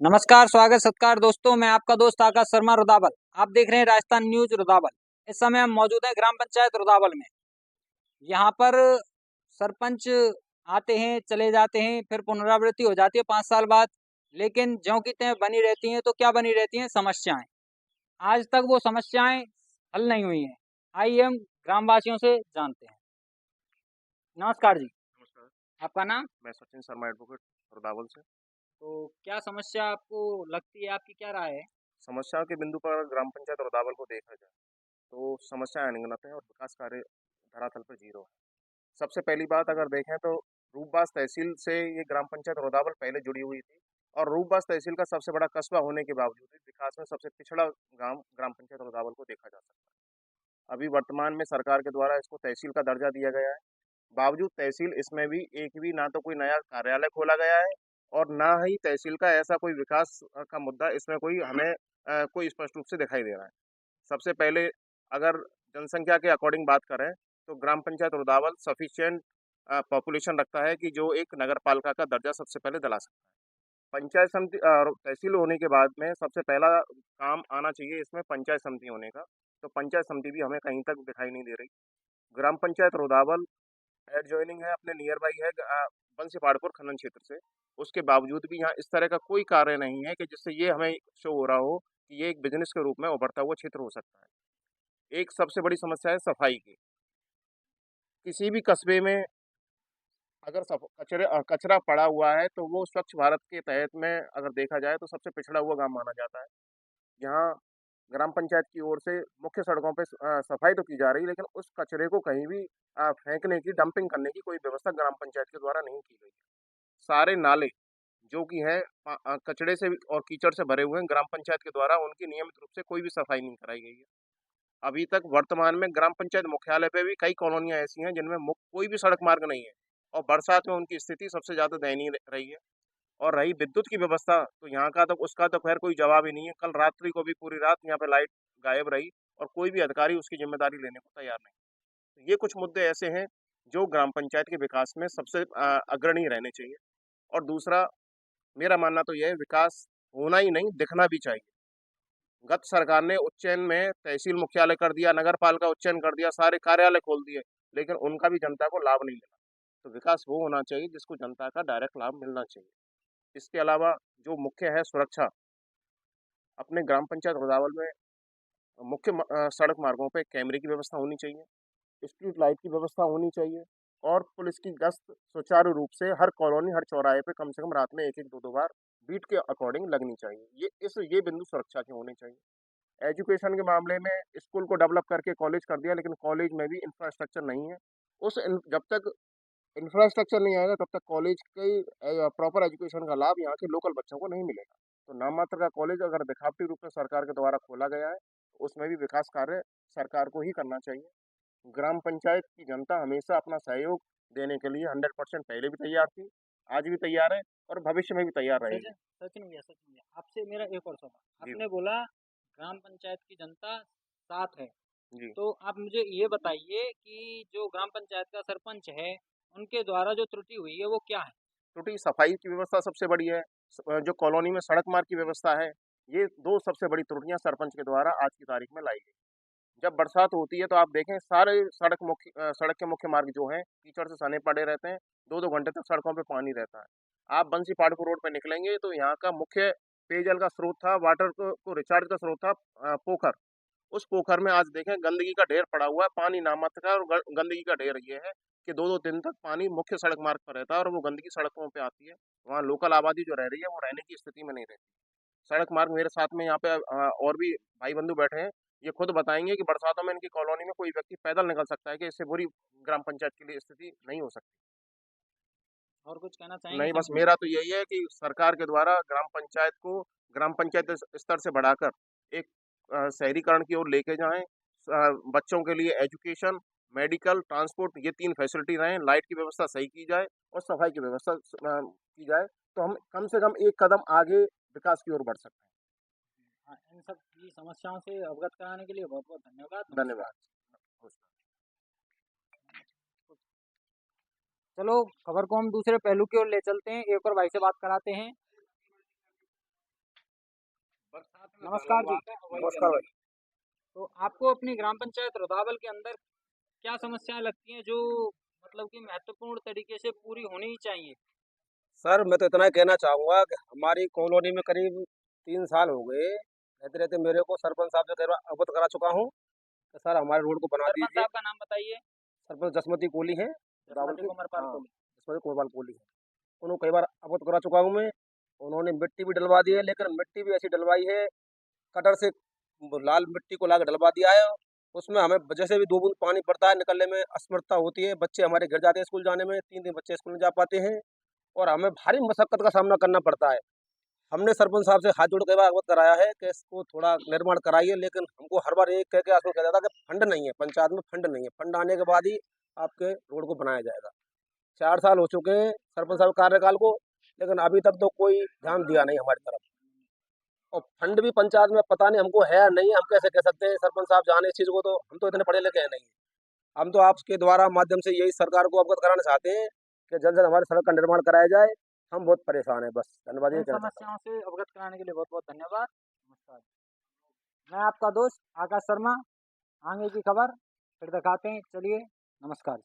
नमस्कार, स्वागत सत्कार दोस्तों, मैं आपका दोस्त आकाश शर्मा रुदावल। आप देख रहे हैं राजस्थान न्यूज रुदावल। इस समय हम मौजूद हैं ग्राम पंचायत रुदावल में। यहाँ पर सरपंच आते हैं, चले जाते हैं, फिर पुनरावृत्ति हो जाती है 5 साल बाद। लेकिन ज्यों की त्यों बनी रहती हैं, तो क्या बनी रहती हैं? समस्याएं। आज तक वो समस्याएं हल नहीं हुई हैं। आइए हम ग्रामवासियों से जानते हैं। नमस्कार जी, नमस्कार। आपका नाम? मैं सचिन शर्मा एडवोकेट रुदावल से। तो क्या समस्या आपको लगती है? आपकी क्या राय है? समस्याओं के बिंदु पर ग्राम पंचायत रुदावल को देखा जाए तो समस्याएं अनगिनत हैं और विकास कार्य धरातल पर जीरो है। सबसे पहली बात अगर देखें तो रूपबास तहसील से ये ग्राम पंचायत रुदावल पहले जुड़ी हुई थी और रूपबास तहसील का सबसे बड़ा कस्बा होने के बावजूद भी विकास में सबसे पिछड़ा गांव ग्राम पंचायत रुदावल को देखा जा सकता है। अभी वर्तमान में सरकार के द्वारा इसको तहसील का दर्जा दिया गया है। बावजूद तहसील इसमें भी एक भी ना तो कोई नया कार्यालय खोला गया है और ना ही तहसील का ऐसा कोई विकास का मुद्दा इसमें कोई हमें कोई स्पष्ट रूप से दिखाई दे रहा है। सबसे पहले अगर जनसंख्या के अकॉर्डिंग बात करें तो ग्राम पंचायत रुदावल सफिशिएंट पॉपुलेशन रखता है कि जो एक नगर पालिका का दर्जा सबसे पहले दिला सकता है। पंचायत समिति तहसील होने के बाद में सबसे पहला काम आना चाहिए इसमें पंचायत समिति होने का। तो पंचायत समिति भी हमें कहीं तक दिखाई नहीं दे रही। ग्राम पंचायत रुदावल एडजॉइनिंग है, अपने नियर बाई है बंसी पहाड़पुर खनन क्षेत्र से। उसके बावजूद भी यहाँ इस तरह का कोई कार्य नहीं है कि जिससे ये हमें शो हो रहा हो कि ये एक बिजनेस के रूप में उभरता हुआ क्षेत्र हो सकता है। एक सबसे बड़ी समस्या है सफाई की। किसी भी कस्बे में अगर कचरा पड़ा हुआ है तो वो स्वच्छ भारत के तहत में अगर देखा जाए तो सबसे पिछड़ा हुआ गांव माना जाता है। यहाँ ग्राम पंचायत की ओर से मुख्य सड़कों पे सफाई तो की जा रही है लेकिन उस कचरे को कहीं भी फेंकने की डंपिंग करने की कोई व्यवस्था ग्राम पंचायत के द्वारा नहीं की गई है। सारे नाले जो कि हैं कचड़े से और कीचड़ से भरे हुए हैं, ग्राम पंचायत के द्वारा उनकी नियमित रूप से कोई भी सफाई नहीं कराई गई है। अभी तक वर्तमान में ग्राम पंचायत मुख्यालय पे भी कई कॉलोनियां ऐसी हैं जिनमें कोई भी सड़क मार्ग नहीं है और बरसात में उनकी स्थिति सबसे ज्यादा दयनीय रही है। और रही विद्युत की व्यवस्था तो यहाँ का तो उसका तो खैर कोई जवाब ही नहीं है। कल रात्रि को भी पूरी रात यहाँ पे लाइट गायब रही और कोई भी अधिकारी उसकी जिम्मेदारी लेने को तैयार नहीं। तो ये कुछ मुद्दे ऐसे हैं जो ग्राम पंचायत के विकास में सबसे अग्रणी रहने चाहिए। और दूसरा मेरा मानना तो यह है विकास होना ही नहीं दिखना भी चाहिए। गत सरकार ने उज्जैन में तहसील मुख्यालय कर दिया, नगर पालिका उज्जैन कर दिया, सारे कार्यालय खोल दिए लेकिन उनका भी जनता को लाभ नहीं मिला। तो विकास वो होना चाहिए जिसको जनता का डायरेक्ट लाभ मिलना चाहिए। इसके अलावा जो मुख्य है सुरक्षा, अपने ग्राम पंचायत रुदावल में मुख्य सड़क मार्गों पे कैमरे की व्यवस्था होनी चाहिए, स्ट्रीट लाइट की व्यवस्था होनी चाहिए और पुलिस की गश्त सुचारू रूप से हर कॉलोनी हर चौराहे पे कम से कम रात में एक एक दो दो बार बीट के अकॉर्डिंग लगनी चाहिए। ये बिंदु सुरक्षा के होने चाहिए। एजुकेशन के मामले में स्कूल को डेवलप करके कॉलेज कर दिया लेकिन कॉलेज में भी इंफ्रास्ट्रक्चर नहीं है। जब तक इंफ्रास्ट्रक्चर नहीं आएगा तब तक कॉलेज के प्रॉपर एजुकेशन का लाभ यहाँ के लोकल बच्चों को नहीं मिलेगा। तो नाम मात्र का कॉलेज अगर दिखावटी रूप में सरकार के द्वारा खोला गया है तो उसमें भी विकास कार्य सरकार को ही करना चाहिए। ग्राम पंचायत की जनता हमेशा अपना सहयोग देने के लिए 100% पहले भी तैयार थी, आज भी तैयार है और भविष्य में भी तैयार रहेगी। सचिन सचिन भैया, आपसे मेरा एक और सवाल। जी आपने बोला ग्राम पंचायत की जनता साथ है, जी। तो आप मुझे ये बताइए कि जो ग्राम पंचायत का सरपंच है, उनके द्वारा जो त्रुटि हुई है वो क्या है? छोटी सफाई की व्यवस्था सबसे बड़ी है। जो कॉलोनी में सड़क मार्ग की व्यवस्था है, ये दो सबसे बड़ी त्रुटियां सरपंच के द्वारा आज की तारीख में लाई गई। जब बरसात होती है तो आप देखें सारे सड़क के मुख्य मार्ग जो हैं कीचड़ से सने पड़े रहते हैं। 2-2 घंटे तक सड़कों पे पानी रहता है। आप बंसी पहाड़पुर रोड पे निकलेंगे तो यहाँ का मुख्य पेयजल का स्रोत था, वाटर को रिचार्ज का स्रोत था पोखर। उस पोखर में आज देखें गंदगी का ढेर पड़ा हुआ है, पानी नाममात्र का और गंदगी का ढेर ये है कि 2-2 दिन तक पानी मुख्य सड़क मार्ग पर रहता है और वो गंदगी सड़कों पे आती है। वहाँ लोकल आबादी जो रह रही है वो रहने की स्थिति में नहीं रहती। सड़क मार्ग मेरे साथ में यहाँ पे और भी भाई बंधु बैठे हैं, ये खुद बताएंगे कि बरसातों में इनकी कॉलोनी में कोई व्यक्ति पैदल निकल सकता है कि इससे बुरी ग्राम पंचायत के लिए स्थिति नहीं हो सकती। और कुछ कहना चाहेंगे नहीं, बस संक्षेप मेरा में? तो यही है कि सरकार के द्वारा ग्राम पंचायत स्तर से बढ़ाकर एक शहरीकरण की ओर लेके जाएं। बच्चों के लिए एजुकेशन, मेडिकल, ट्रांसपोर्ट ये 3 फैसिलिटी रहें, लाइट की व्यवस्था सही की जाए और सफाई की व्यवस्था की जाए तो हम कम से कम एक कदम आगे विकास की ओर बढ़ सकते हैं। हाँ, इन सब की समस्याओं से अवगत कराने के लिए बहुत बहुत धन्यवाद। नमस्कार। धन्यवाद। चलो, खबर को हम दूसरे पहलू की ओर ले चलते हैं, एक और भाई से बात कराते हैं। नमस्कार जी। नमस्कार भाई। तो आपको अपनी ग्राम पंचायत रुदावल के अंदर क्या समस्याएं लगती हैं जो मतलब कि महत्वपूर्ण तरीके से पूरी होनी चाहिए? सर, मैं तो इतना ही कहना चाहूँगा कि हमारी कॉलोनी में करीब 3 साल हो गए, रहते-रहते मेरे को सरपंच साहब से कई बार अवगत करा चुका हूँ कि सर हमारे रोड को बना सरपंच दीजिए। साहब का नाम बताइए। सरपंच जसमती कोहली हैं, रावल जसमती के। कुमारपाल हाँ, कोहली। जसमती कुमारपाल कोहली हैं। उनको कई बार अवगत करा चुका हूँ मैं। उन्होंने मिट्टी भी डलवा दी है, लेकिन मिट्टी भी ऐसी डलवाई है, कटर से वो लाल मिट्टी को लाके डलवा दिया है। उसमें हमें जैसे भी 2 बूंद पानी पड़ता है, निकलने में असमर्थता होती है। बच्चे हमारे गिर जाते हैं स्कूल जाने में, 3-3 बच्चे स्कूल नहीं जा पाते हैं और हमें भारी मशक्कत का सामना करना पड़ता है। हमने सरपंच साहब से हाथ जोड़ के कई बार अवगत कराया है कि इसको थोड़ा निर्माण कराइए, लेकिन हमको हर बार एक कह के आश्वासन किया जाता है कि फंड नहीं है, पंचायत में फंड नहीं है। फंड आने के बाद ही आपके रोड को बनाया जाएगा। 4 साल हो चुके हैं सरपंच साहब के कार्यकाल को, लेकिन अभी तक तो कोई ध्यान दिया नहीं हमारी तरफ। और फंड भी पंचायत में पता नहीं हमको है या नहीं है, हम कैसे कह सकते हैं सरपंच साहब जाने इस चीज़ को, तो हम तो इतने पढ़े लिखे हैं नहीं। हम तो आपके द्वारा माध्यम से यही सरकार को अवगत कराना चाहते हैं कि जल्द से जल्द हमारी सड़क का निर्माण कराया जाए। हम बहुत परेशान हैं, बस धन्यवाद ये इन कहना चाहता हूँ। समस्याओं से अवगत कराने के लिए बहुत-बहुत धन्यवाद। नमस्कार। मैं आपका दोस्त आकाश शर्मा। आगे की खबर फिर दिखाते हैं। चलिए, नमस्कार।